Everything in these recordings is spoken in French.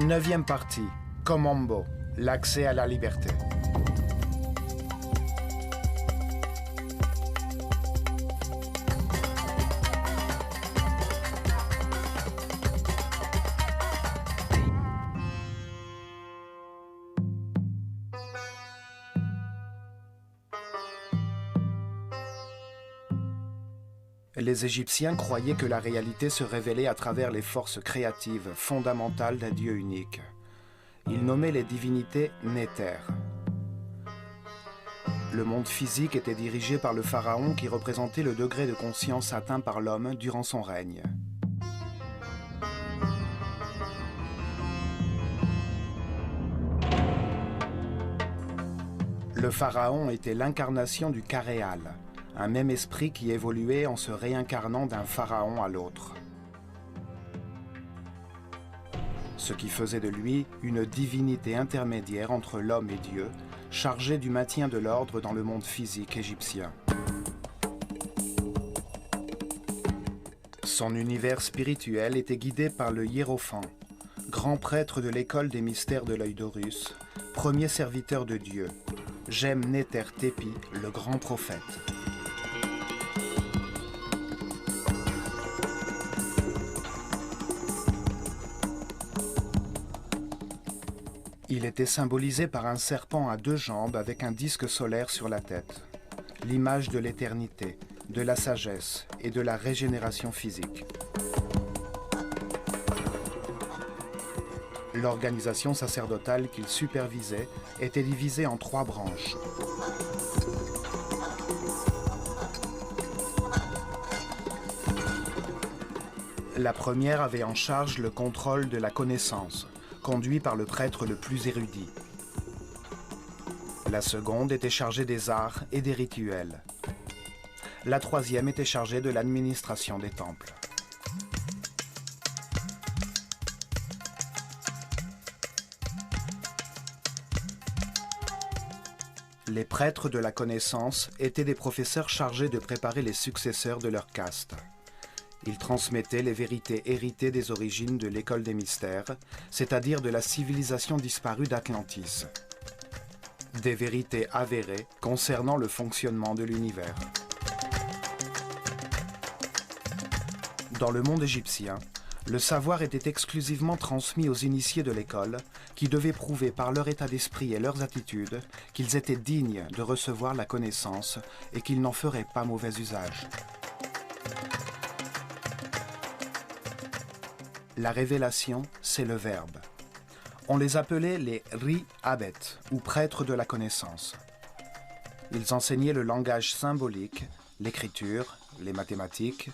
Neuvième partie, Komombo, l'accès à la liberté. Les Égyptiens croyaient que la réalité se révélait à travers les forces créatives fondamentales d'un Dieu unique. Ils nommaient les divinités Néter. Le monde physique était dirigé par le pharaon qui représentait le degré de conscience atteint par l'homme durant son règne. Le pharaon était l'incarnation du Karéal, un même esprit qui évoluait en se réincarnant d'un pharaon à l'autre. Ce qui faisait de lui une divinité intermédiaire entre l'homme et Dieu, chargée du maintien de l'ordre dans le monde physique égyptien. Son univers spirituel était guidé par le hiérophant, grand prêtre de l'école des mystères de l'œil d'Horus, premier serviteur de Dieu, Gem-Néter-Tépi, le grand prophète. Il était symbolisé par un serpent à 2 jambes avec un disque solaire sur la tête, l'image de l'éternité, de la sagesse et de la régénération physique. L'organisation sacerdotale qu'il supervisait était divisée en 3 branches. La première avait en charge le contrôle de la connaissance, conduit par le prêtre le plus érudit. La seconde était chargée des arts et des rituels. La troisième était chargée de l'administration des temples. Les prêtres de la connaissance étaient des professeurs chargés de préparer les successeurs de leur caste. Ils transmettaient les vérités héritées des origines de l'école des mystères, c'est-à-dire de la civilisation disparue d'Atlantis. Des vérités avérées concernant le fonctionnement de l'univers. Dans le monde égyptien, le savoir était exclusivement transmis aux initiés de l'école, qui devaient prouver par leur état d'esprit et leurs attitudes qu'ils étaient dignes de recevoir la connaissance et qu'ils n'en feraient pas mauvais usage. La révélation, c'est le verbe. On les appelait les Ri-Abet, ou prêtres de la connaissance. Ils enseignaient le langage symbolique, l'écriture, les mathématiques,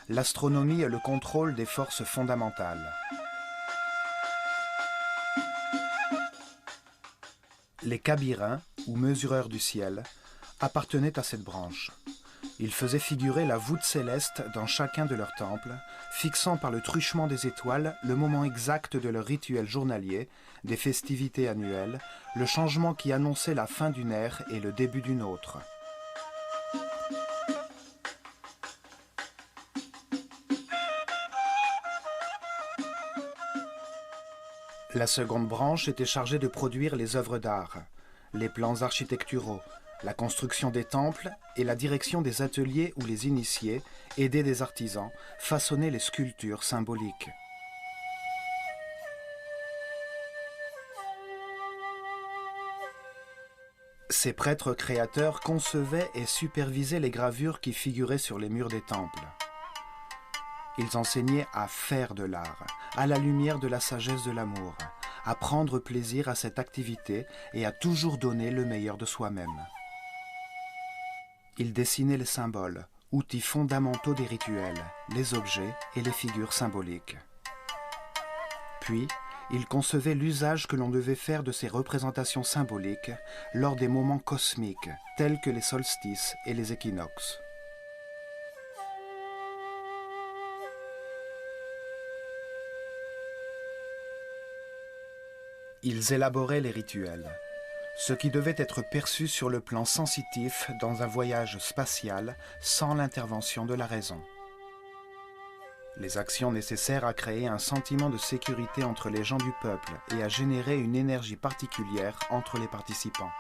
l'astronomie et le contrôle des forces fondamentales. Les Kabirins, ou mesureurs du ciel, appartenaient à cette branche. Ils faisaient figurer la voûte céleste dans chacun de leurs temples, fixant par le truchement des étoiles le moment exact de leur rituel journalier, des festivités annuelles, le changement qui annonçait la fin d'une ère et le début d'une autre. La seconde branche était chargée de produire les œuvres d'art, les plans architecturaux, la construction des temples et la direction des ateliers où les initiés, aidés des artisans, façonnaient les sculptures symboliques. Ces prêtres créateurs concevaient et supervisaient les gravures qui figuraient sur les murs des temples. Ils enseignaient à faire de l'art, à la lumière de la sagesse de l'amour, à prendre plaisir à cette activité et à toujours donner le meilleur de soi-même. Ils dessinaient les symboles, outils fondamentaux des rituels, les objets et les figures symboliques. Puis, ils concevaient l'usage que l'on devait faire de ces représentations symboliques lors des moments cosmiques, tels que les solstices et les équinoxes. Ils élaboraient les rituels, ce qui devait être perçu sur le plan sensitif dans un voyage spatial sans l'intervention de la raison. les actions nécessaires à créer un sentiment de sécurité entre les gens du peuple et à générer une énergie particulière entre les participants.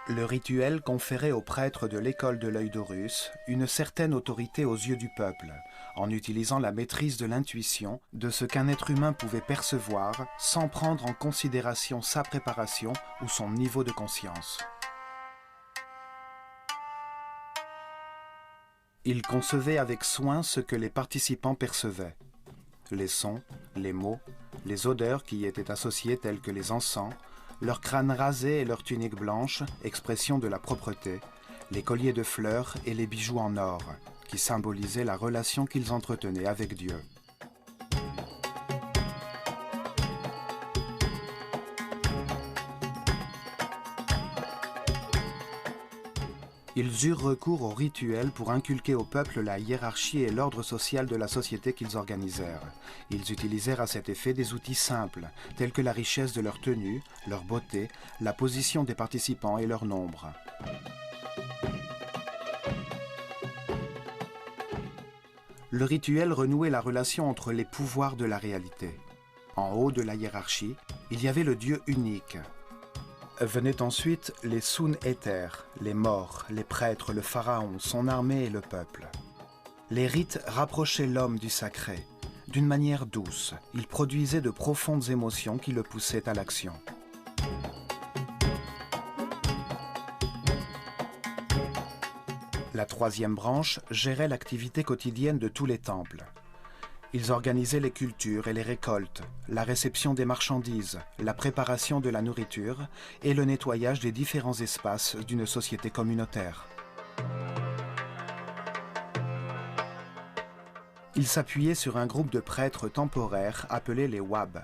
Le rituel conférait aux prêtres de l'école de l'œil d'Horus une certaine autorité aux yeux du peuple, en utilisant la maîtrise de l'intuition de ce qu'un être humain pouvait percevoir sans prendre en considération sa préparation ou son niveau de conscience. Il concevait avec soin ce que les participants percevaient. Les sons, les mots, les odeurs qui y étaient associées telles que les encens, leurs crânes rasés et leurs tuniques blanches, expression de la propreté, les colliers de fleurs et les bijoux en or, qui symbolisaient la relation qu'ils entretenaient avec Dieu. Ils eurent recours au rituel pour inculquer au peuple la hiérarchie et l'ordre social de la société qu'ils organisèrent. Ils utilisèrent à cet effet des outils simples, tels que la richesse de leur tenue, leur beauté, la position des participants et leur nombre. Le rituel renouait la relation entre les pouvoirs de la réalité. En haut de la hiérarchie, il y avait le Dieu unique. Venaient ensuite les Sun éthers, les morts, les prêtres, le pharaon, son armée et le peuple. Les rites rapprochaient l'homme du sacré. D'une manière douce, ils produisaient de profondes émotions qui le poussaient à l'action. La troisième branche gérait l'activité quotidienne de tous les temples. Ils organisaient les cultures et les récoltes, la réception des marchandises, la préparation de la nourriture et le nettoyage des différents espaces d'une société communautaire. Ils s'appuyaient sur un groupe de prêtres temporaires appelés les Wab.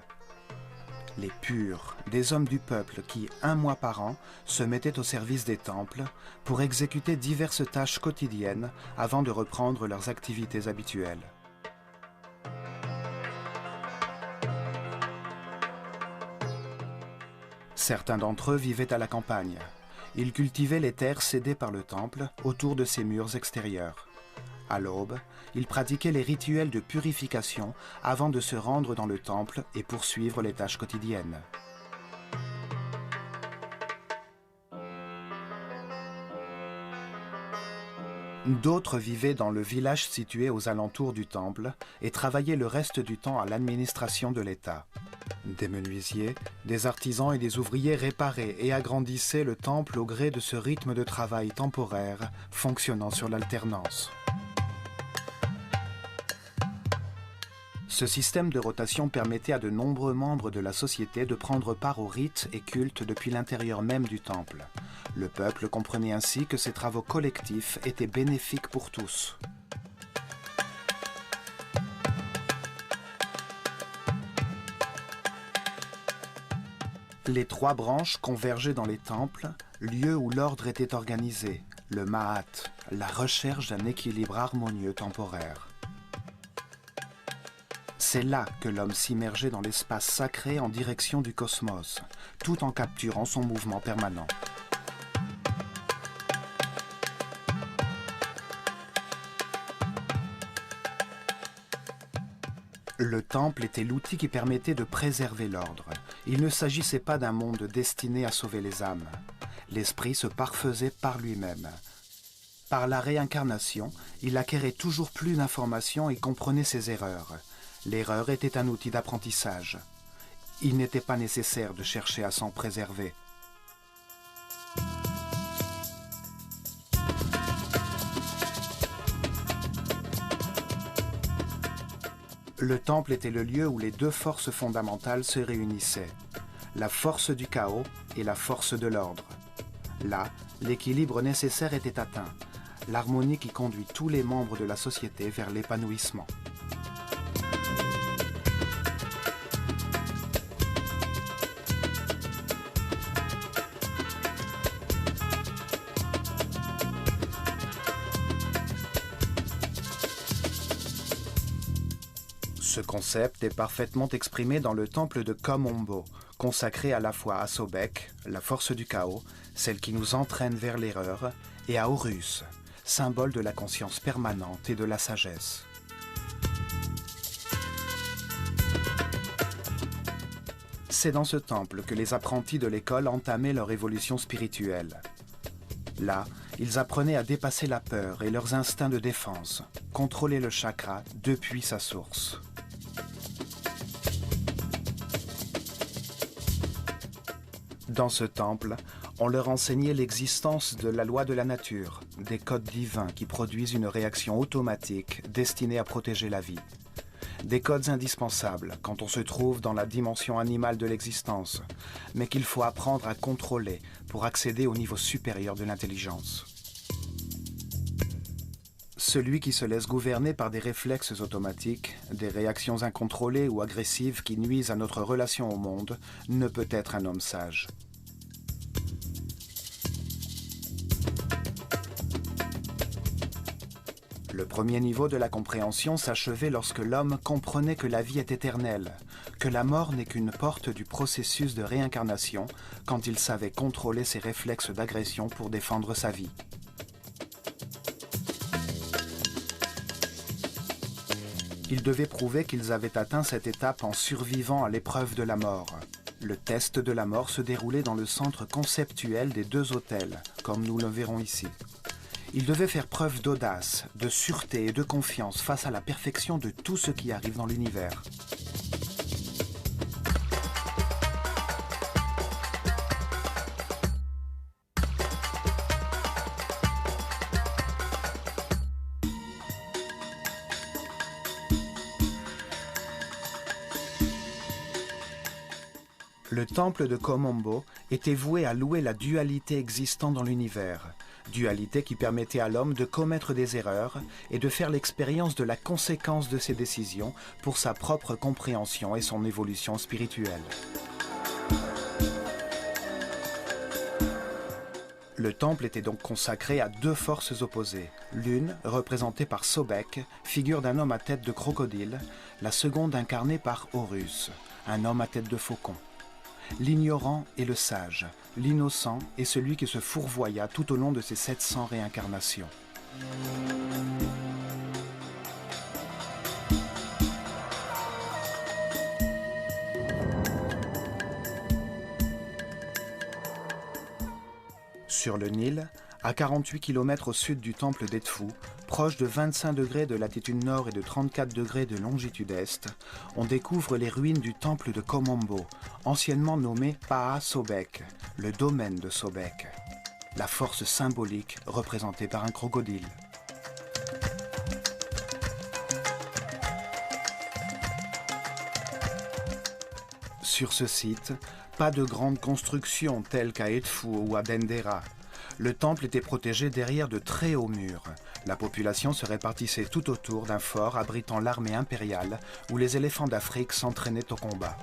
Les purs, des hommes du peuple qui, un mois par an, se mettaient au service des temples pour exécuter diverses tâches quotidiennes avant de reprendre leurs activités habituelles. Certains d'entre eux vivaient à la campagne. Ils cultivaient les terres cédées par le temple autour de ses murs extérieurs. À l'aube, ils pratiquaient les rituels de purification avant de se rendre dans le temple et poursuivre les tâches quotidiennes. D'autres vivaient dans le village situé aux alentours du temple et travaillaient le reste du temps à l'administration de l'État. Des menuisiers, des artisans et des ouvriers réparaient et agrandissaient le temple au gré de ce rythme de travail temporaire fonctionnant sur l'alternance. Ce système de rotation permettait à de nombreux membres de la société de prendre part aux rites et cultes depuis l'intérieur même du temple. Le peuple comprenait ainsi que ces travaux collectifs étaient bénéfiques pour tous. Les trois branches convergeaient dans les temples, lieux où l'ordre était organisé, le Ma'at, la recherche d'un équilibre harmonieux temporaire. C'est là que l'homme s'immergeait dans l'espace sacré en direction du cosmos, tout en capturant son mouvement permanent. Le temple était l'outil qui permettait de préserver l'ordre. Il ne s'agissait pas d'un monde destiné à sauver les âmes. L'esprit se parfaisait par lui-même. Par la réincarnation, il acquérait toujours plus d'informations et comprenait ses erreurs. L'erreur était un outil d'apprentissage. Il n'était pas nécessaire de chercher à s'en préserver. Le temple était le lieu où les deux forces fondamentales se réunissaient, la force du chaos et la force de l'ordre. Là, l'équilibre nécessaire était atteint, l'harmonie qui conduit tous les membres de la société vers l'épanouissement. Ce concept est parfaitement exprimé dans le temple de Kom-Ombo, consacré à la fois à Sobek, la force du chaos, celle qui nous entraîne vers l'erreur, et à Horus, symbole de la conscience permanente et de la sagesse. C'est dans ce temple que les apprentis de l'école entamaient leur évolution spirituelle. Là, ils apprenaient à dépasser la peur et leurs instincts de défense, contrôler le chakra depuis sa source. Dans ce temple, on leur enseignait l'existence de la loi de la nature, des codes divins qui produisent une réaction automatique destinée à protéger la vie. Des codes indispensables quand on se trouve dans la dimension animale de l'existence, mais qu'il faut apprendre à contrôler pour accéder au niveau supérieur de l'intelligence. Celui qui se laisse gouverner par des réflexes automatiques, des réactions incontrôlées ou agressives qui nuisent à notre relation au monde, ne peut être un homme sage. Le premier niveau de la compréhension s'achevait lorsque l'homme comprenait que la vie est éternelle, que la mort n'est qu'une porte du processus de réincarnation quand il savait contrôler ses réflexes d'agression pour défendre sa vie. Ils devaient prouver qu'ils avaient atteint cette étape en survivant à l'épreuve de la mort. Le test de la mort se déroulait dans le centre conceptuel des deux autels, comme nous le verrons ici. Ils devaient faire preuve d'audace, de sûreté et de confiance face à la perfection de tout ce qui arrive dans l'univers. Le temple de Komombo était voué à louer la dualité existant dans l'univers, dualité qui permettait à l'homme de commettre des erreurs et de faire l'expérience de la conséquence de ses décisions pour sa propre compréhension et son évolution spirituelle. Le temple était donc consacré à deux forces opposées. L'une, représentée par Sobek, figure d'un homme à tête de crocodile, la seconde incarnée par Horus, un homme à tête de faucon. L'ignorant est le sage, l'innocent est celui qui se fourvoya tout au long de ses 700 réincarnations. Sur le Nil, à 48 km au sud du temple d'Edfu, proche de 25 degrés de latitude nord et de 34 degrés de longitude est, on découvre les ruines du temple de Komombo, anciennement nommé Paha Sobek, le domaine de Sobek, la force symbolique représentée par un crocodile. Sur ce site, pas de grandes constructions telles qu'à Edfu ou à Dendera. Le temple était protégé derrière de très hauts murs. La population se répartissait tout autour d'un fort abritant l'armée impériale où les éléphants d'Afrique s'entraînaient au combat.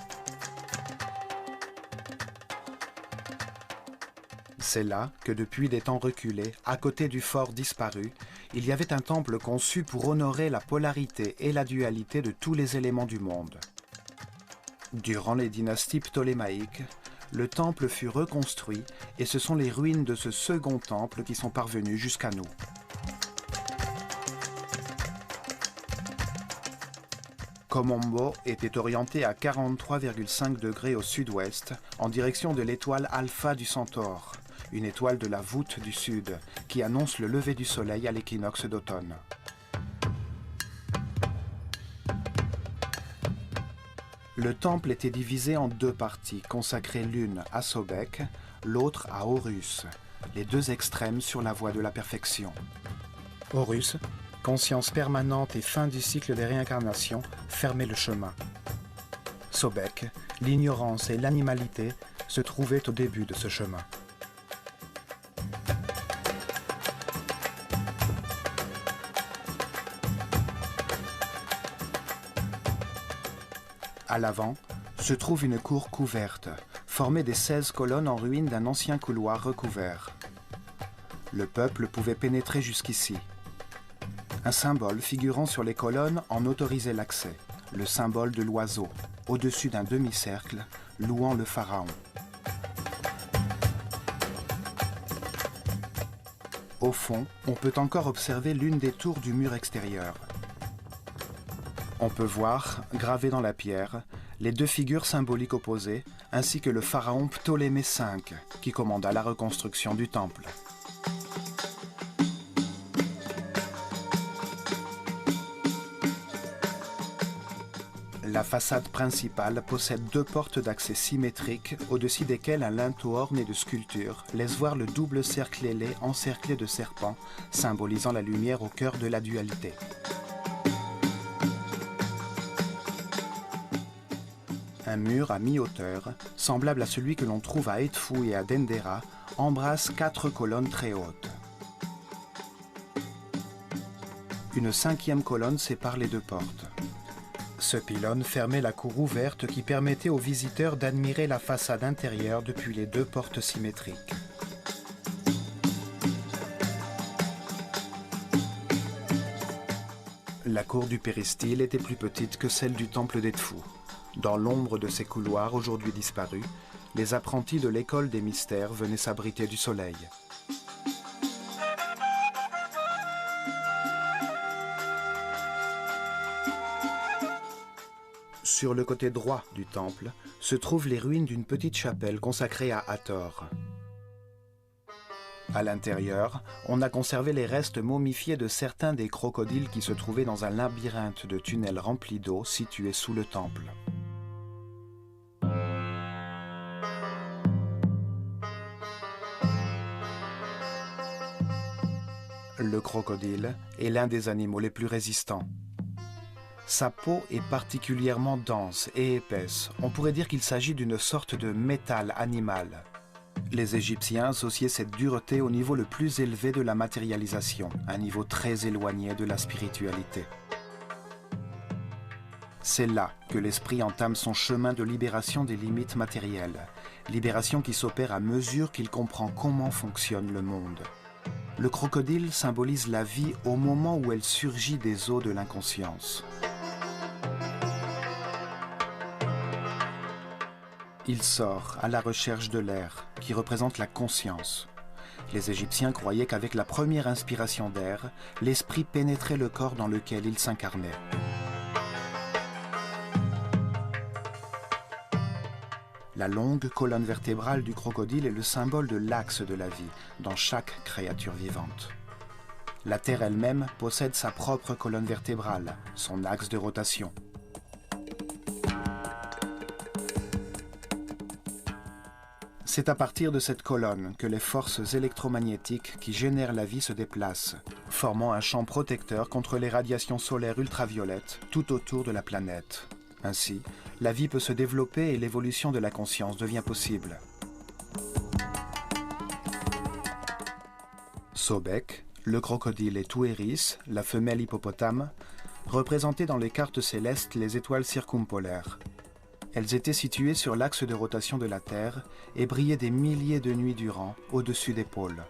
C'est là que depuis des temps reculés, à côté du fort disparu, il y avait un temple conçu pour honorer la polarité et la dualité de tous les éléments du monde. Durant les dynasties ptolémaïques, le temple fut reconstruit et ce sont les ruines de ce second temple qui sont parvenues jusqu'à nous. Komombo était orienté à 43,5 degrés au sud-ouest, en direction de l'étoile Alpha du Centaure, une étoile de la voûte du sud, qui annonce le lever du soleil à l'équinoxe d'automne. Le temple était divisé en deux parties, consacrées l'une à Sobek, l'autre à Horus, les deux extrêmes sur la voie de la perfection. Horus, conscience permanente et fin du cycle des réincarnations, fermait le chemin. Sobek, l'ignorance et l'animalité, se trouvaient au début de ce chemin. À l'avant, se trouve une cour couverte, formée des 16 colonnes en ruine d'un ancien couloir recouvert. Le peuple pouvait pénétrer jusqu'ici. Un symbole figurant sur les colonnes en autorisait l'accès, le symbole de l'oiseau, au-dessus d'un demi-cercle, louant le pharaon. Au fond, on peut encore observer l'une des tours du mur extérieur. On peut voir, gravées dans la pierre, les deux figures symboliques opposées, ainsi que le pharaon Ptolémée V, qui commanda la reconstruction du temple. La façade principale possède deux portes d'accès symétriques, au-dessus desquelles un linteau orné de sculptures laisse voir le double cercle ailé encerclé de serpents, symbolisant la lumière au cœur de la dualité. Un mur à mi-hauteur, semblable à celui que l'on trouve à Edfou et à Dendera, embrasse 4 colonnes très hautes. Une 5e colonne sépare les deux portes. Ce pylône fermait la cour ouverte qui permettait aux visiteurs d'admirer la façade intérieure depuis les deux portes symétriques. La cour du péristyle était plus petite que celle du temple d'Edfou. Dans l'ombre de ces couloirs aujourd'hui disparus, les apprentis de l'école des mystères venaient s'abriter du soleil. Sur le côté droit du temple se trouvent les ruines d'une petite chapelle consacrée à Hathor. À l'intérieur, on a conservé les restes momifiés de certains des crocodiles qui se trouvaient dans un labyrinthe de tunnels remplis d'eau situé sous le temple. Le crocodile est l'un des animaux les plus résistants. Sa peau est particulièrement dense et épaisse. On pourrait dire qu'il s'agit d'une sorte de métal animal. Les Égyptiens associaient cette dureté au niveau le plus élevé de la matérialisation, un niveau très éloigné de la spiritualité. C'est là que l'esprit entame son chemin de libération des limites matérielles, libération qui s'opère à mesure qu'il comprend comment fonctionne le monde. Le crocodile symbolise la vie au moment où elle surgit des eaux de l'inconscience. Il sort à la recherche de l'air, qui représente la conscience. Les Égyptiens croyaient qu'avec la première inspiration d'air, l'esprit pénétrait le corps dans lequel il s'incarnait. La longue colonne vertébrale du crocodile est le symbole de l'axe de la vie dans chaque créature vivante. La Terre elle-même possède sa propre colonne vertébrale, son axe de rotation. C'est à partir de cette colonne que les forces électromagnétiques qui génèrent la vie se déplacent, formant un champ protecteur contre les radiations solaires ultraviolettes tout autour de la planète. Ainsi, la vie peut se développer et l'évolution de la conscience devient possible. Sobek, le crocodile, et Touéris, la femelle hippopotame, représentaient dans les cartes célestes les étoiles circumpolaires. Elles étaient situées sur l'axe de rotation de la Terre et brillaient des milliers de nuits durant au-dessus des pôles.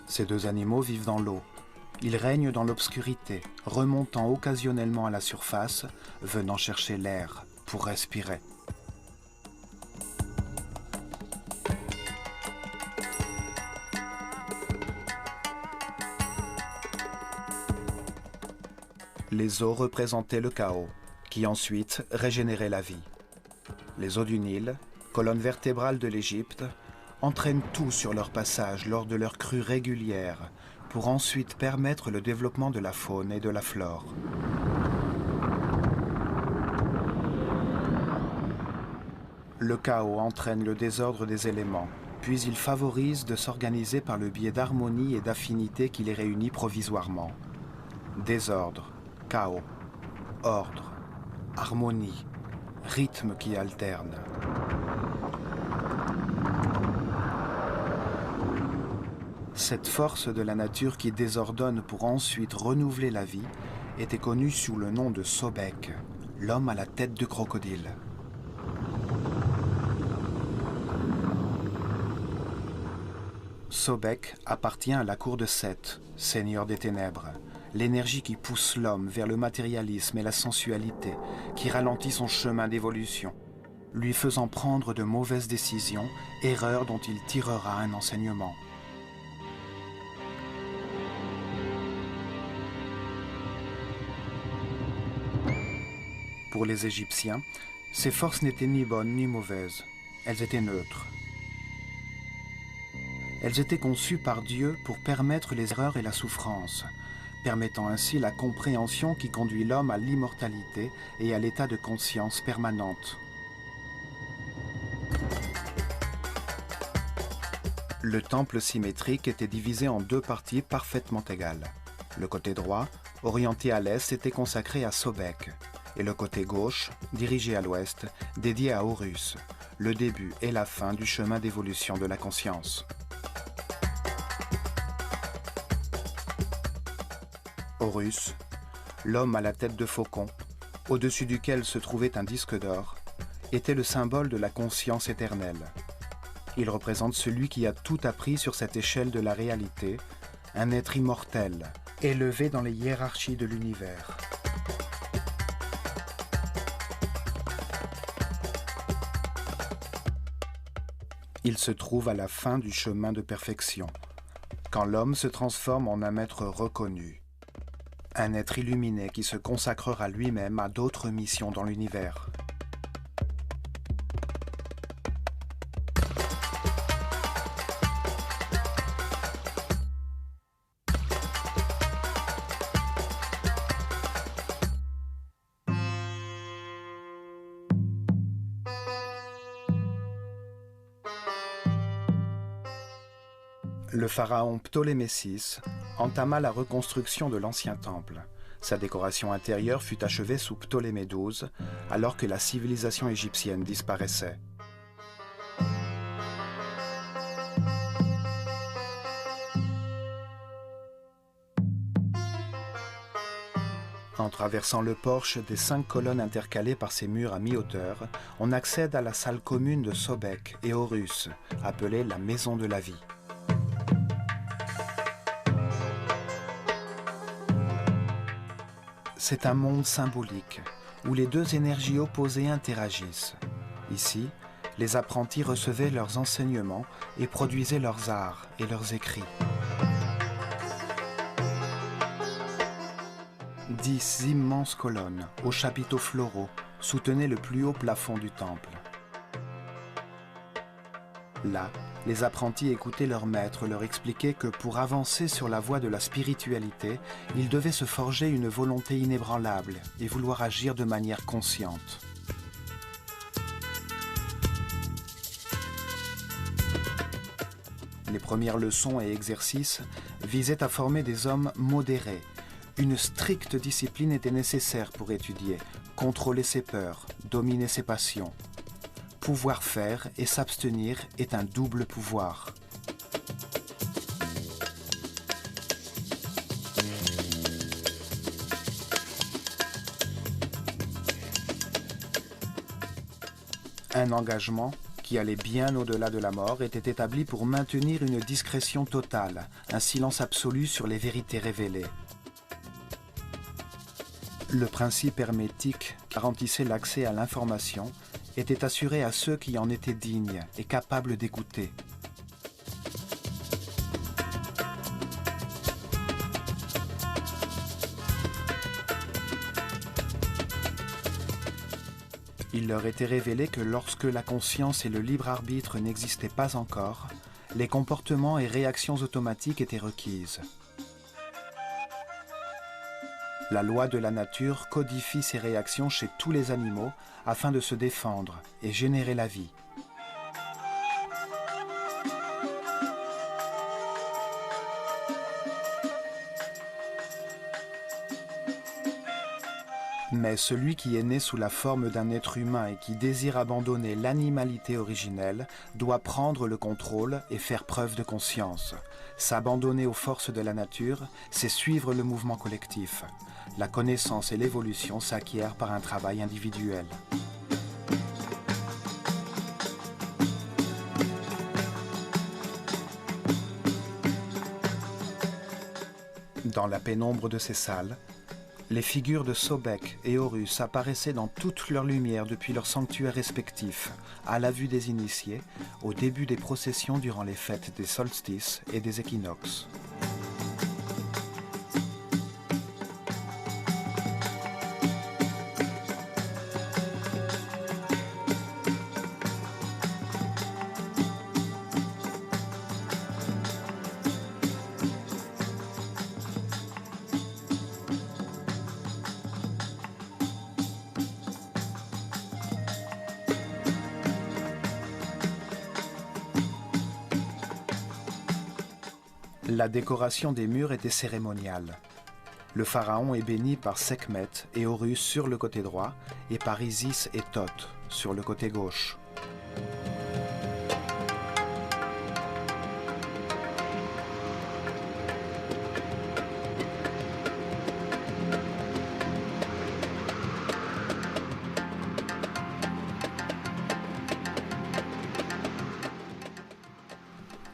Ces deux animaux vivent dans l'eau. Ils règnent dans l'obscurité, remontant occasionnellement à la surface, venant chercher l'air pour respirer. Les eaux représentaient le chaos, qui ensuite régénérait la vie. Les eaux du Nil, colonne vertébrale de l'Égypte, entraînent tout sur leur passage lors de leurs crues régulières, pour ensuite permettre le développement de la faune et de la flore. Le chaos entraîne le désordre des éléments, puis il favorise de s'organiser par le biais d'harmonie et d'affinité qui les réunit provisoirement. Désordre, chaos, ordre, harmonie, rythme qui alterne. Cette force de la nature qui désordonne pour ensuite renouveler la vie était connue sous le nom de Sobek, l'homme à la tête de crocodile. Sobek appartient à la cour de Seth, seigneur des ténèbres, l'énergie qui pousse l'homme vers le matérialisme et la sensualité, qui ralentit son chemin d'évolution, lui faisant prendre de mauvaises décisions, erreurs dont il tirera un enseignement. Pour les Égyptiens, ces forces n'étaient ni bonnes ni mauvaises, elles étaient neutres. Elles étaient conçues par Dieu pour permettre les erreurs et la souffrance, permettant ainsi la compréhension qui conduit l'homme à l'immortalité et à l'état de conscience permanente. Le temple symétrique était divisé en deux parties parfaitement égales. Le côté droit, orienté à l'est, était consacré à Sobek, et le côté gauche, dirigé à l'ouest, dédié à Horus, le début et la fin du chemin d'évolution de la conscience. Horus, l'homme à la tête de faucon, au-dessus duquel se trouvait un disque d'or, était le symbole de la conscience éternelle. Il représente celui qui a tout appris sur cette échelle de la réalité, un être immortel, élevé dans les hiérarchies de l'univers. Il se trouve à la fin du chemin de perfection, quand l'homme se transforme en un maître reconnu, un être illuminé qui se consacrera lui-même à d'autres missions dans l'univers. Le pharaon Ptolémée VI entama la reconstruction de l'ancien temple. Sa décoration intérieure fut achevée sous Ptolémée XII, alors que la civilisation égyptienne disparaissait. En traversant le porche des 5 colonnes intercalées par ses murs à mi-hauteur, on accède à la salle commune de Sobek et Horus, appelée la Maison de la Vie. C'est un monde symbolique, où les deux énergies opposées interagissent. Ici, les apprentis recevaient leurs enseignements et produisaient leurs arts et leurs écrits. 10 immenses colonnes, aux chapiteaux floraux, soutenaient le plus haut plafond du temple. Là, les apprentis écoutaient leur maître leur expliquer que pour avancer sur la voie de la spiritualité, ils devaient se forger une volonté inébranlable et vouloir agir de manière consciente. Les premières leçons et exercices visaient à former des hommes modérés. Une stricte discipline était nécessaire pour étudier, contrôler ses peurs, dominer ses passions. Pouvoir faire et s'abstenir est un double pouvoir. Un engagement qui allait bien au-delà de la mort était établi pour maintenir une discrétion totale, un silence absolu sur les vérités révélées. Le principe hermétique qui garantissait l'accès à l'information était assuré à ceux qui en étaient dignes et capables d'écouter. Il leur était révélé que lorsque la conscience et le libre arbitre n'existaient pas encore, les comportements et réactions automatiques étaient requises. La loi de la nature codifie ces réactions chez tous les animaux afin de se défendre et générer la vie. Mais celui qui est né sous la forme d'un être humain et qui désire abandonner l'animalité originelle doit prendre le contrôle et faire preuve de conscience. S'abandonner aux forces de la nature, c'est suivre le mouvement collectif. La connaissance et l'évolution s'acquièrent par un travail individuel. Dans la pénombre de ces salles, les figures de Sobek et Horus apparaissaient dans toute leur lumière depuis leurs sanctuaires respectifs, à la vue des initiés, au début des processions durant les fêtes des solstices et des équinoxes. La décoration des murs était cérémoniale. Le pharaon est béni par Sekhmet et Horus sur le côté droit et par Isis et Thoth sur le côté gauche.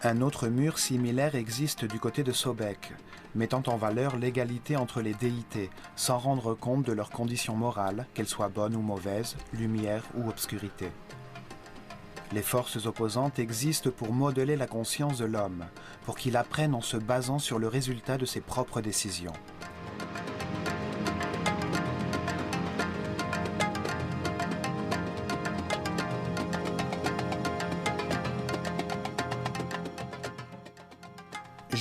Un autre mur similaire existe du côté de Sobek, mettant en valeur l'égalité entre les déités, sans rendre compte de leurs conditions morales, qu'elles soient bonnes ou mauvaises, lumière ou obscurité. Les forces opposantes existent pour modeler la conscience de l'homme, pour qu'il apprenne en se basant sur le résultat de ses propres décisions.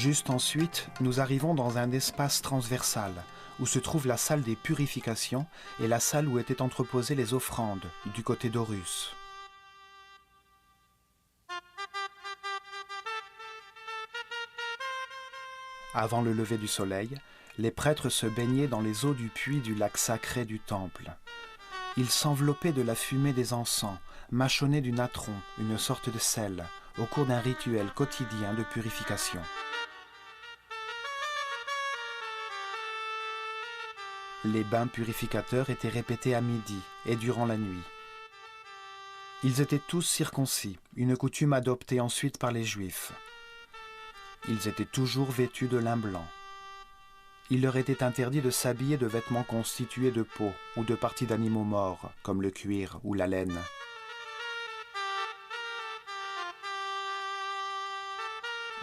Juste ensuite, nous arrivons dans un espace transversal, où se trouve la salle des purifications et la salle où étaient entreposées les offrandes, du côté d'Horus. Avant le lever du soleil, les prêtres se baignaient dans les eaux du puits du lac sacré du temple. Ils s'enveloppaient de la fumée des encens, mâchonnaient du natron, une sorte de sel, au cours d'un rituel quotidien de purification. Les bains purificateurs étaient répétés à midi et durant la nuit. Ils étaient tous circoncis, une coutume adoptée ensuite par les Juifs. Ils étaient toujours vêtus de lin blanc. Il leur était interdit de s'habiller de vêtements constitués de peau ou de parties d'animaux morts, comme le cuir ou la laine.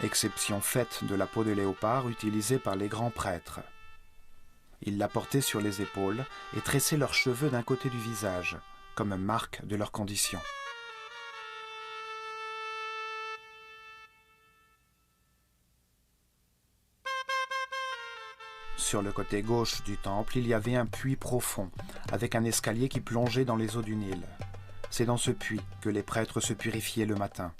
Exception faite de la peau de léopard utilisée par les grands prêtres. Ils la portaient sur les épaules et tressaient leurs cheveux d'un côté du visage, comme marque de leur condition. Sur le côté gauche du temple, il y avait un puits profond, avec un escalier qui plongeait dans les eaux du Nil. C'est dans ce puits que les prêtres se purifiaient le matin.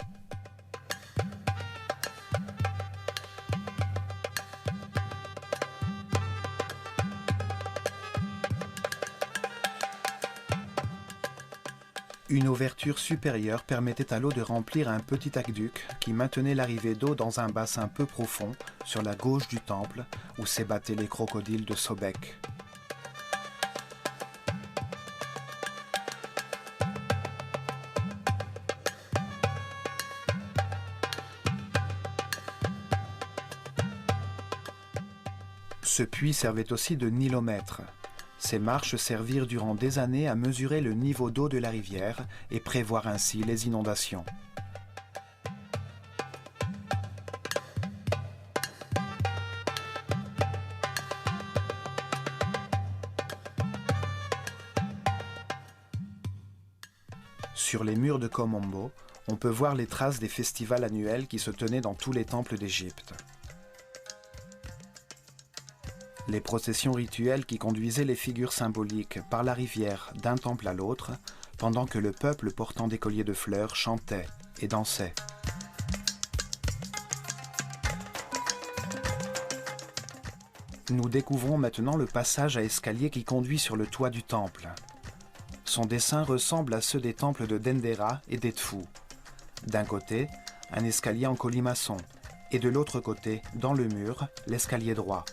Une ouverture supérieure permettait à l'eau de remplir un petit aqueduc qui maintenait l'arrivée d'eau dans un bassin peu profond sur la gauche du temple où s'ébattaient les crocodiles de Sobek. Ce puits servait aussi de nilomètre. Ces marches servirent durant des années à mesurer le niveau d'eau de la rivière et prévoir ainsi les inondations. Sur les murs de Komombo, on peut voir les traces des festivals annuels qui se tenaient dans tous les temples d'Égypte. Les processions rituelles qui conduisaient les figures symboliques par la rivière d'un temple à l'autre, pendant que le peuple portant des colliers de fleurs chantait et dansait. Nous découvrons maintenant le passage à escalier qui conduit sur le toit du temple. Son dessin ressemble à ceux des temples de Dendera et d'Edfu. D'un côté, un escalier en colimaçon, et de l'autre côté, dans le mur, l'escalier droit.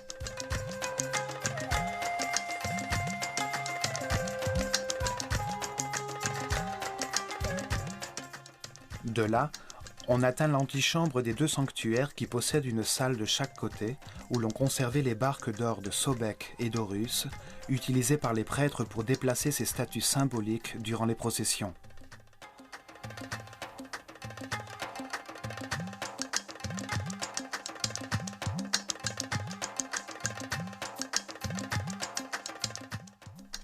De là, On atteint l'antichambre des deux sanctuaires qui possèdent une salle de chaque côté où l'on conservait les barques d'or de Sobek et d'Horus, utilisées par les prêtres pour déplacer ces statues symboliques durant les processions.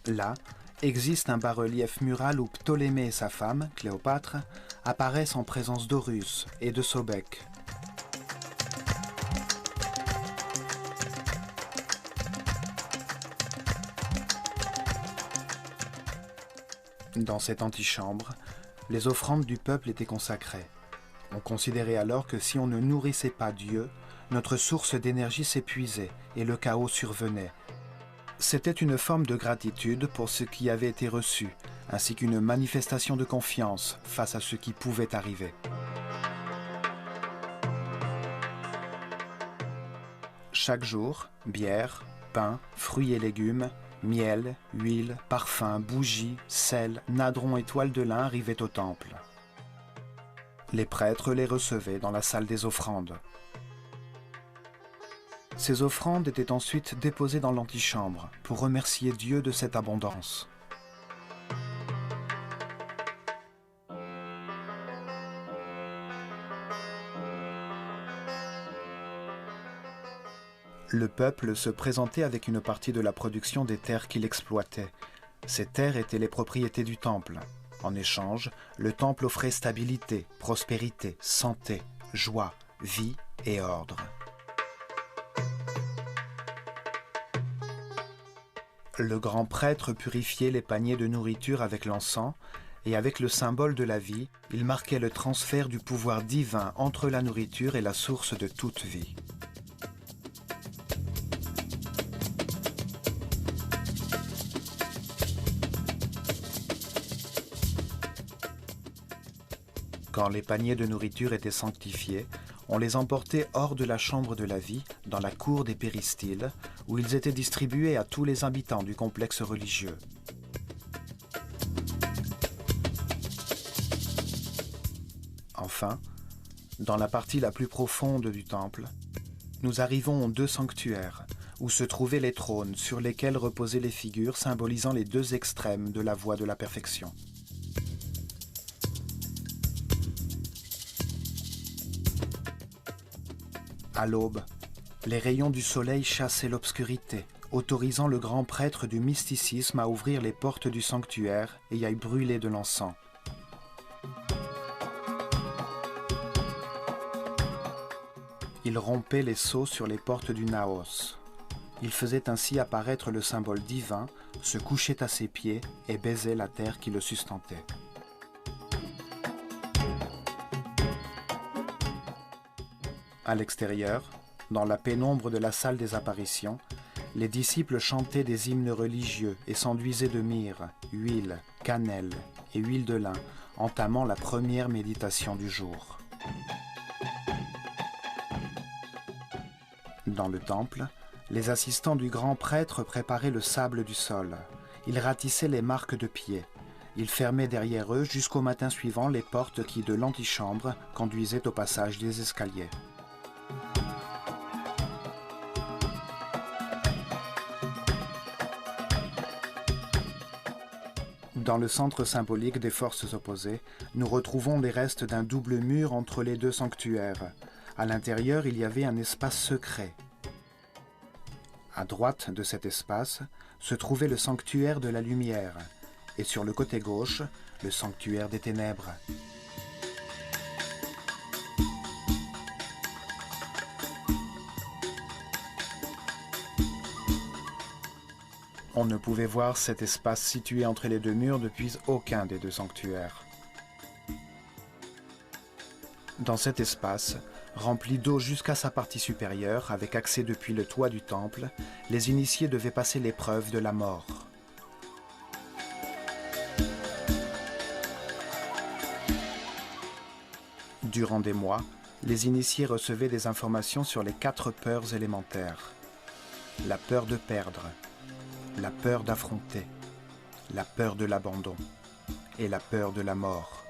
Là, existe un bas-relief mural où Ptolémée et sa femme, Cléopâtre, apparaissent en présence d'Horus et de Sobek. Dans cette antichambre, les offrandes du peuple étaient consacrées. On considérait alors que si on ne nourrissait pas Dieu, notre source d'énergie s'épuisait et le chaos survenait. C'était une forme de gratitude pour ce qui avait été reçu, ainsi qu'une manifestation de confiance face à ce qui pouvait arriver. Chaque jour, bière, pain, fruits et légumes, miel, huile, parfum, bougies, sel, nadrons et toiles de lin arrivaient au temple. Les prêtres les recevaient dans la salle des offrandes. Ces offrandes étaient ensuite déposées dans l'antichambre pour remercier Dieu de cette abondance. Le peuple se présentait avec une partie de la production des terres qu'il exploitait. Ces terres étaient les propriétés du temple. En échange, le temple offrait stabilité, prospérité, santé, joie, vie et ordre. Le grand prêtre purifiait les paniers de nourriture avec l'encens, et avec le symbole de la vie, il marquait le transfert du pouvoir divin entre la nourriture et la source de toute vie. Quand les paniers de nourriture étaient sanctifiés, on les emportait hors de la chambre de la vie, dans la cour des péristyles, où ils étaient distribués à tous les habitants du complexe religieux. Enfin, dans la partie la plus profonde du temple, nous arrivons aux deux sanctuaires, où se trouvaient les trônes sur lesquels reposaient les figures symbolisant les deux extrêmes de la voie de la perfection. À l'aube, les rayons du soleil chassaient l'obscurité, autorisant le grand prêtre du mysticisme à ouvrir les portes du sanctuaire et à y brûler de l'encens. Il rompait les sceaux sur les portes du naos. Il faisait ainsi apparaître le symbole divin, se couchait à ses pieds et baisait la terre qui le sustentait. À l'extérieur, dans la pénombre de la salle des apparitions, les disciples chantaient des hymnes religieux et s'enduisaient de myrrhe, huile, cannelle et huile de lin, entamant la première méditation du jour. Dans le temple, les assistants du grand prêtre préparaient le sable du sol. Ils ratissaient les marques de pieds. Ils fermaient derrière eux jusqu'au matin suivant les portes qui, de l'antichambre, conduisaient au passage des escaliers. Dans le centre symbolique des forces opposées, nous retrouvons les restes d'un double mur entre les deux sanctuaires. À l'intérieur, il y avait un espace secret. À droite de cet espace se trouvait le sanctuaire de la lumière, et sur le côté gauche, le sanctuaire des ténèbres. On ne pouvait voir cet espace situé entre les deux murs depuis aucun des deux sanctuaires. Dans cet espace, rempli d'eau jusqu'à sa partie supérieure, avec accès depuis le toit du temple, les initiés devaient passer l'épreuve de la mort. Durant des mois, les initiés recevaient des informations sur les 4 peurs élémentaires. La peur de perdre, la peur d'affronter, la peur de l'abandon et la peur de la mort.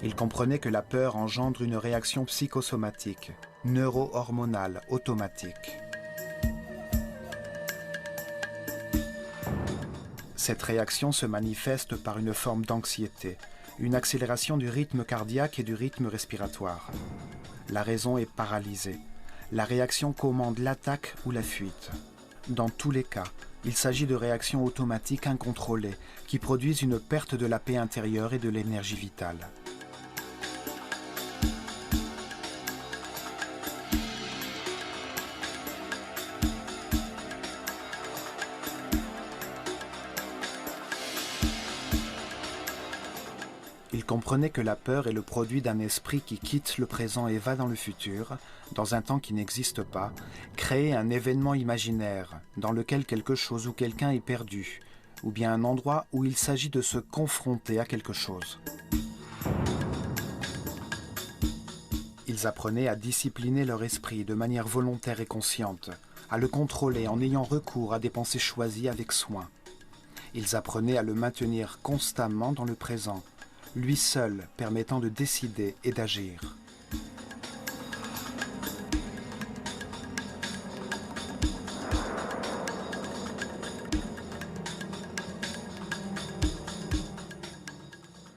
Il comprenait que la peur engendre une réaction psychosomatique, neuro-hormonale, automatique. Cette réaction se manifeste par une forme d'anxiété, une accélération du rythme cardiaque et du rythme respiratoire. La raison est paralysée. La réaction commande l'attaque ou la fuite. Dans tous les cas, il s'agit de réactions automatiques incontrôlées qui produisent une perte de la paix intérieure et de l'énergie vitale. Il comprenait que la peur est le produit d'un esprit qui quitte le présent et va dans le futur, dans un temps qui n'existe pas, créer un événement imaginaire dans lequel quelque chose ou quelqu'un est perdu, ou bien un endroit où il s'agit de se confronter à quelque chose. Ils apprenaient à discipliner leur esprit de manière volontaire et consciente, à le contrôler en ayant recours à des pensées choisies avec soin. Ils apprenaient à le maintenir constamment dans le présent, lui seul permettant de décider et d'agir.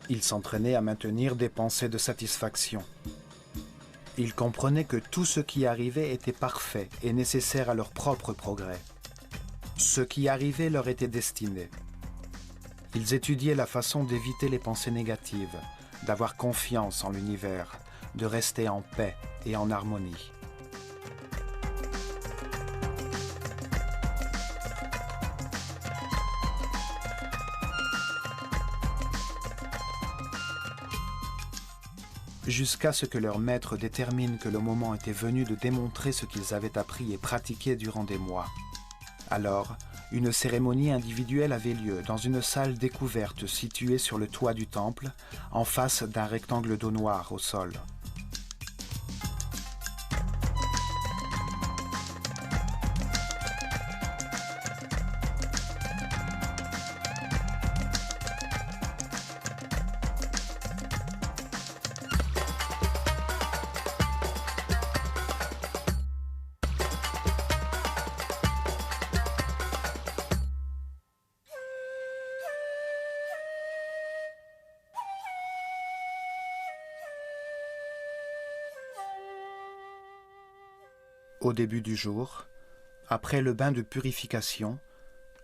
Ils s'entraînaient à maintenir des pensées de satisfaction. Ils comprenaient que tout ce qui arrivait était parfait et nécessaire à leur propre progrès. Ce qui arrivait leur était destiné. Ils étudiaient la façon d'éviter les pensées négatives, d'avoir confiance en l'univers, de rester en paix et en harmonie. Jusqu'à ce que leur maître détermine que le moment était venu de démontrer ce qu'ils avaient appris et pratiqué durant des mois. Alors, une cérémonie individuelle avait lieu dans une salle découverte située sur le toit du temple, en face d'un rectangle d'eau noire au sol. Au début du jour, après le bain de purification,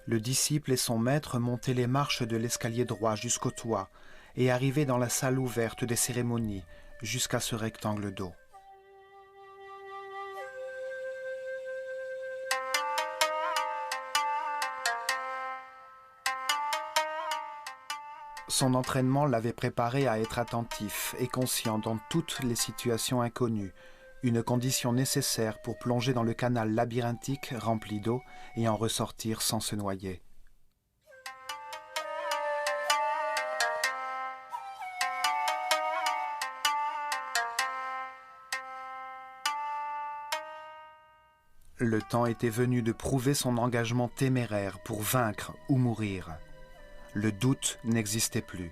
le disciple et son maître montaient les marches de l'escalier droit jusqu'au toit et arrivaient dans la salle ouverte des cérémonies jusqu'à ce rectangle d'eau. Son entraînement l'avait préparé à être attentif et conscient dans toutes les situations inconnues, une condition nécessaire pour plonger dans le canal labyrinthique rempli d'eau et en ressortir sans se noyer. Le temps était venu de prouver son engagement téméraire pour vaincre ou mourir. Le doute n'existait plus.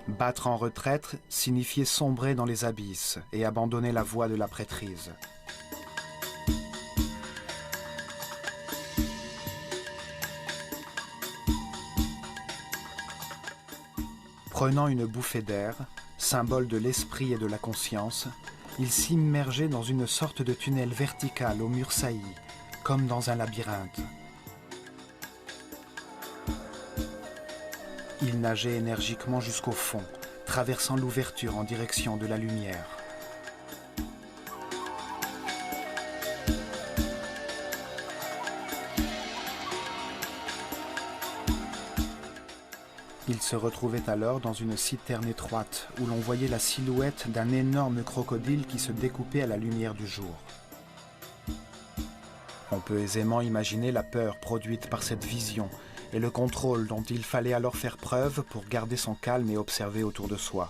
Battre en retraite signifiait sombrer dans les abysses et abandonner la voie de la prêtrise. Prenant une bouffée d'air, symbole de l'esprit et de la conscience, il s'immergeait dans une sorte de tunnel vertical aux murs saillis, comme dans un labyrinthe. Il nageait énergiquement jusqu'au fond, traversant l'ouverture en direction de la lumière. Il se retrouvait alors dans une citerne étroite où l'on voyait la silhouette d'un énorme crocodile qui se découpait à la lumière du jour. On peut aisément imaginer la peur produite par cette vision et le contrôle dont il fallait alors faire preuve pour garder son calme et observer autour de soi.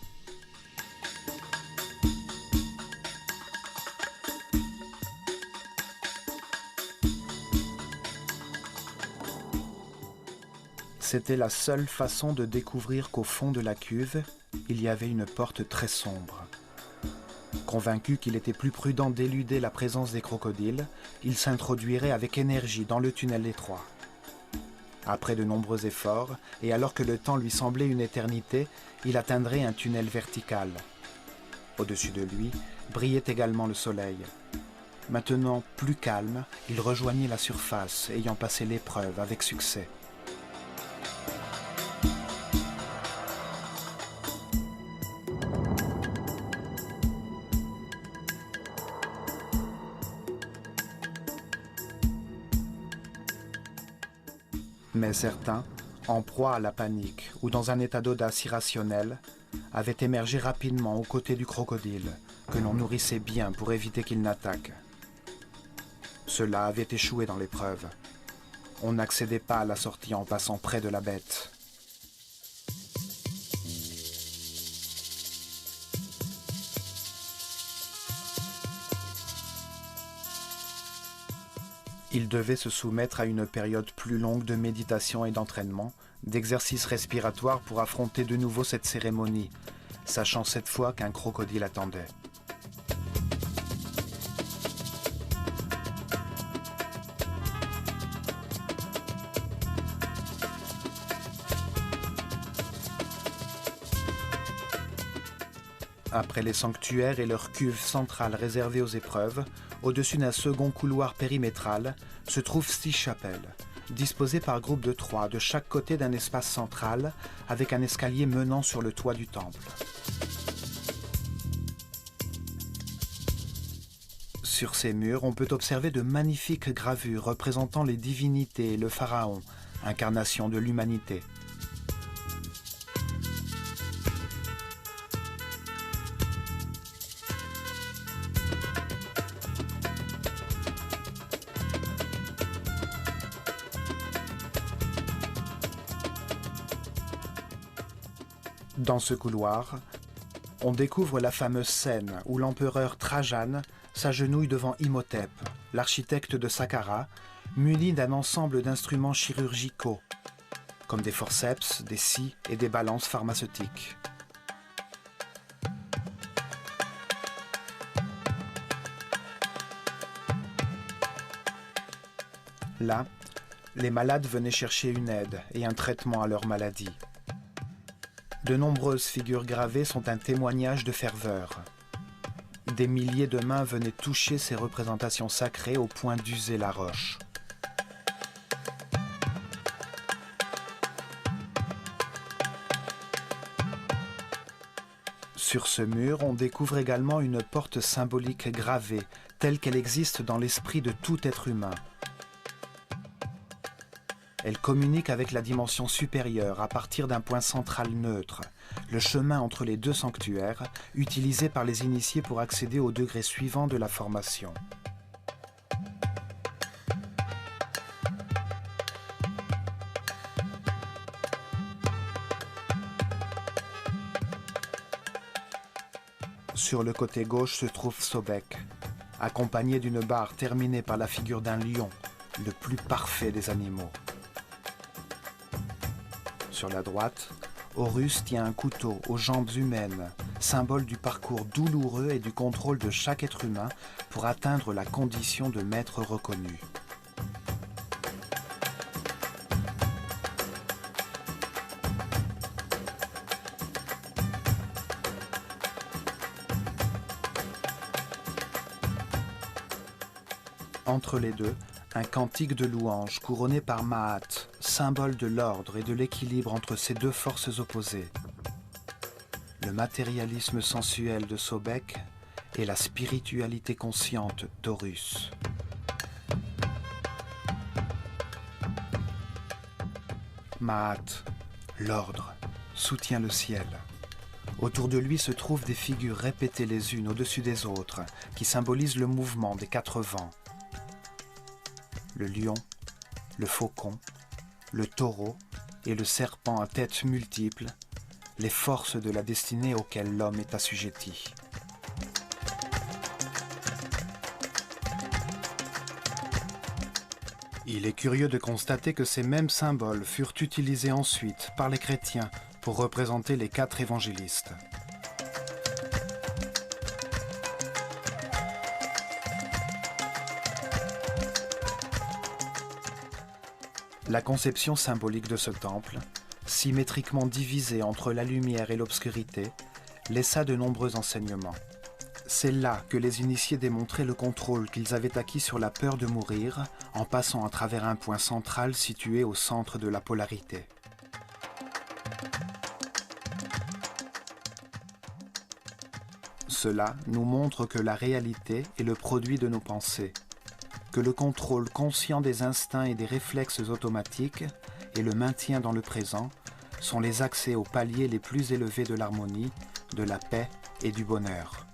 C'était la seule façon de découvrir qu'au fond de la cuve, il y avait une porte très sombre. Convaincu qu'il était plus prudent d'éluder la présence des crocodiles, il s'introduirait avec énergie dans le tunnel étroit. Après de nombreux efforts, et alors que le temps lui semblait une éternité, il atteindrait un tunnel vertical. Au-dessus de lui, brillait également le soleil. Maintenant plus calme, il rejoignit la surface, ayant passé l'épreuve avec succès. Mais certains, en proie à la panique ou dans un état d'audace irrationnelle, avaient émergé rapidement aux côtés du crocodile, que l'on nourrissait bien pour éviter qu'il n'attaque. Cela avait échoué dans l'épreuve. On n'accédait pas à la sortie en passant près de la bête. Il devait se soumettre à une période plus longue de méditation et d'entraînement, d'exercices respiratoires pour affronter de nouveau cette cérémonie, sachant cette fois qu'un crocodile attendait. Après les sanctuaires et leurs cuves centrales réservées aux épreuves, au-dessus d'un second couloir périmétral, se trouvent 6 chapelles, disposées par groupe de 3 de chaque côté d'un espace central, avec un escalier menant sur le toit du temple. Sur ces murs, on peut observer de magnifiques gravures représentant les divinités et le pharaon, incarnation de l'humanité. Dans ce couloir, on découvre la fameuse scène où l'empereur Trajan s'agenouille devant Imhotep, l'architecte de Saqqara, muni d'un ensemble d'instruments chirurgicaux, comme des forceps, des scies et des balances pharmaceutiques. Là, les malades venaient chercher une aide et un traitement à leur maladie. De nombreuses figures gravées sont un témoignage de ferveur. Des milliers de mains venaient toucher ces représentations sacrées au point d'user la roche. Sur ce mur, on découvre également une porte symbolique gravée, telle qu'elle existe dans l'esprit de tout être humain. Elle communique avec la dimension supérieure à partir d'un point central neutre, le chemin entre les deux sanctuaires, utilisé par les initiés pour accéder au degré suivant de la formation. Sur le côté gauche se trouve Sobek, accompagné d'une barre terminée par la figure d'un lion, le plus parfait des animaux. Sur la droite, Horus tient un couteau aux jambes humaines, symbole du parcours douloureux et du contrôle de chaque être humain pour atteindre la condition de maître reconnu. Entre les deux, un cantique de louange couronné par Maat, symbole de l'ordre et de l'équilibre entre ces deux forces opposées. Le matérialisme sensuel de Sobek et la spiritualité consciente d'Horus. Maat, l'ordre, soutient le ciel. Autour de lui se trouvent des figures répétées les unes au-dessus des autres, qui symbolisent le mouvement des 4 vents. Le lion, le faucon, le taureau et le serpent à tête multiple, les forces de la destinée auxquelles l'homme est assujetti. Il est curieux de constater que ces mêmes symboles furent utilisés ensuite par les chrétiens pour représenter les 4 évangélistes. La conception symbolique de ce temple, symétriquement divisé entre la lumière et l'obscurité, laissa de nombreux enseignements. C'est là que les initiés démontraient le contrôle qu'ils avaient acquis sur la peur de mourir en passant à travers un point central situé au centre de la polarité. Cela nous montre que la réalité est le produit de nos pensées, que le contrôle conscient des instincts et des réflexes automatiques et le maintien dans le présent sont les accès aux paliers les plus élevés de l'harmonie, de la paix et du bonheur.